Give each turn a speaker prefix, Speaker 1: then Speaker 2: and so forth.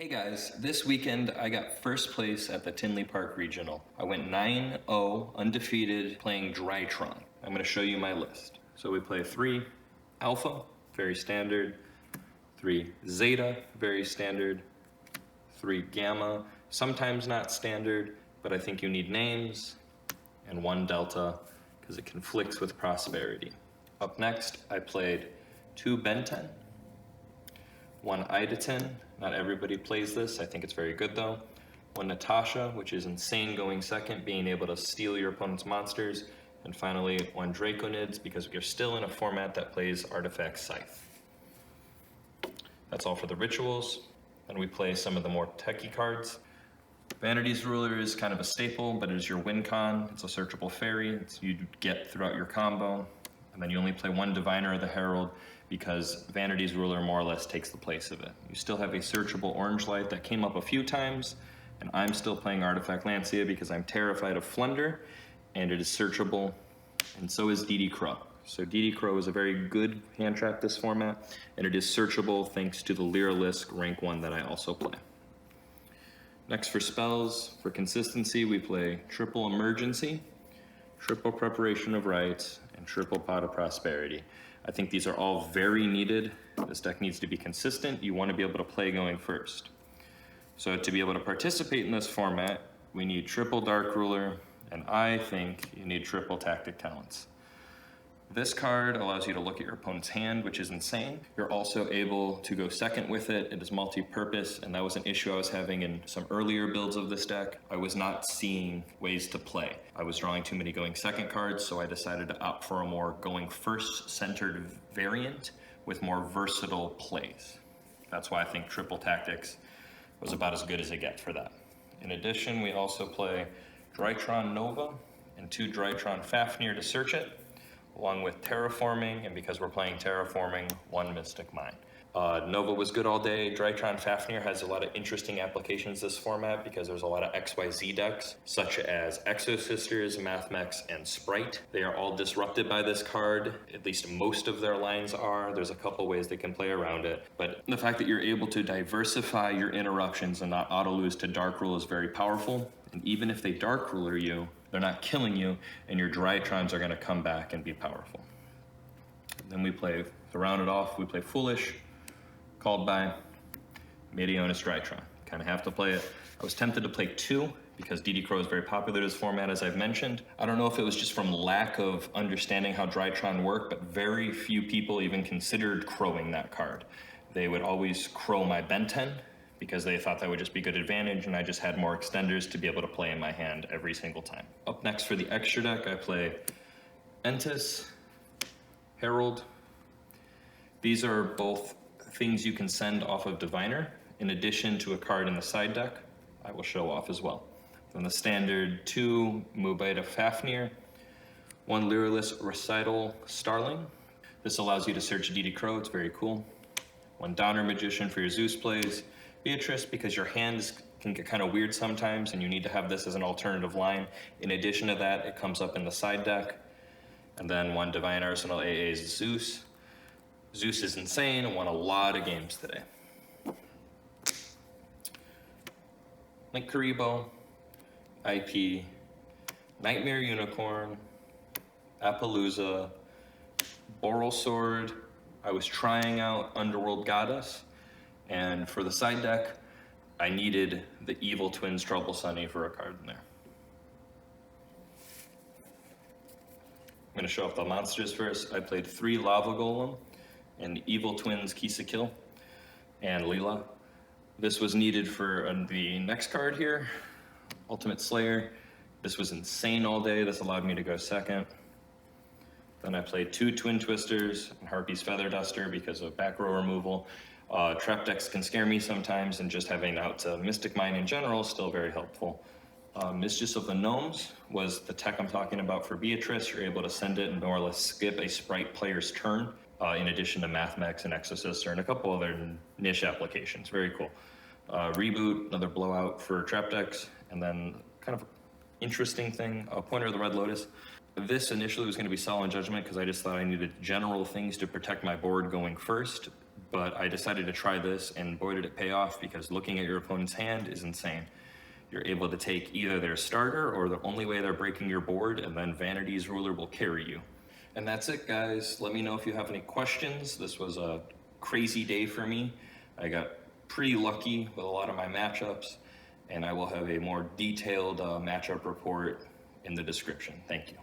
Speaker 1: Hey guys, this weekend I got first place at the Tinley Park Regional. I went 9-0 undefeated playing Drytron. I'm going to show you my list. So we play 3 Alpha, very standard, 3 Zeta, very standard, 3 Gamma, sometimes not standard, but I think you need names, and 1 Delta because it conflicts with Prosperity. Up next, I played 2 Benten, 1 Idaten, not everybody plays this, I think it's very good though. 1 Natasha, which is insane going second, being able to steal your opponent's monsters. And finally, 1 Draconids, because we're still in a format that plays Artifact Scythe. That's all for the rituals. And we play some of the more techie cards. Vanity's Ruler is kind of a staple, but it is your win con. It's a searchable fairy, you get throughout your combo. And then you only play 1 Diviner of the Herald, because Vanity's Ruler more or less takes the place of it. You still have a searchable Orange Light that came up a few times, and I'm still playing Artifact Lancia because I'm terrified of Flunder, and it is searchable, and so is DD Crow. So DD Crow is a very good hand trap this format, and it is searchable thanks to the Lyralisk rank 1 that I also play. Next for spells, for consistency, we play triple Emergency, triple Preparation of Rites, and triple Pot of Prosperity. I think these are all very needed. This deck needs to be consistent. You want to be able to play going first. So to be able to participate in this format, we need triple Dark Ruler, and I think you need triple Tactic Talents. This card allows you to look at your opponent's hand, which is insane. You're also able to go second with it. It is multi-purpose, and that was an issue I was having in some earlier builds of this deck. I was not seeing ways to play. I was drawing too many going second cards, so I decided to opt for a more going first centered variant with more versatile plays. That's why I think triple tactics was about as good as it gets for that. In addition, we also play Drytron Nova and 2 Drytron Fafnir to search it, along with Terraforming, and because we're playing Terraforming, 1 Mystic Mine. Nova was good all day. Drytron Fafnir has a lot of interesting applications this format because there's a lot of XYZ decks, such as Exosisters, Mathmechs, and Spright. They are all disrupted by this card, at least most of their lines are. There's a couple ways they can play around it, but the fact that you're able to diversify your interruptions and not auto-lose to Dark Rule is very powerful, and even if they Dark Ruler you, they're not killing you, and your Drytrons are going to come back and be powerful. Then we play, to round it off, we play Foolish, Called by, Meteonis Drytron. Kind of have to play it. I was tempted to play 2, because DD Crow is very popular in this format, as I've mentioned. I don't know if it was just from lack of understanding how Drytron worked, but very few people even considered crowing that card. They would always crow my Benten, because they thought that would just be good advantage, and I just had more extenders to be able to play in my hand every single time. Up next for the extra deck, I play Entis, Herald. These are both things you can send off of Diviner, in addition to a card in the side deck I will show off as well. Then the standard 2 Mubita Fafnir, 1 Lyralisk Recital Starling. This allows you to search DD Crow, it's very cool. 1 Donner Magician for your Zeus plays. Beatrice, because your hands can get kind of weird sometimes and you need to have this as an alternative line. In addition to that, it comes up in the side deck. And then 1 Divine Arsenal AA's Zeus. Zeus is insane and won a lot of games today. Link Karibo, IP, Nightmare Unicorn, Appaloosa, Boral Sword. I was trying out Underworld Goddess. And for the side deck, I needed the Evil Twins Trouble Sunny for a card in there. I'm going to show off the monsters first. I played 3 Lava Golem and Evil Twins Kisakill and Leela. This was needed for the next card here, Ultimate Slayer. This was insane all day. This allowed me to go second. Then I played 2 Twin Twisters and Harpy's Feather Duster because of back row removal. Trap decks can scare me sometimes, and just having out Mystic Mine in general is still very helpful. Mistress of the Gnomes was the tech I'm talking about for Beatrice. You're able to send it and more or less skip a Spright player's turn, in addition to Mathmech and Exosister and a couple other niche applications. Very cool. Reboot, another blowout for trap decks, and then kind of interesting thing, Pointer of the Red Lotus. This initially was going to be Solemn Judgment because I just thought I needed general things to protect my board going first, but I decided to try this, and boy did it pay off, because looking at your opponent's hand is insane. You're able to take either their starter or the only way they're breaking your board, and then Vanity's Ruler will carry you. And that's it, guys. Let me know if you have any questions. This was a crazy day for me. I got pretty lucky with a lot of my matchups, and I will have a more detailed matchup report in the description. Thank you.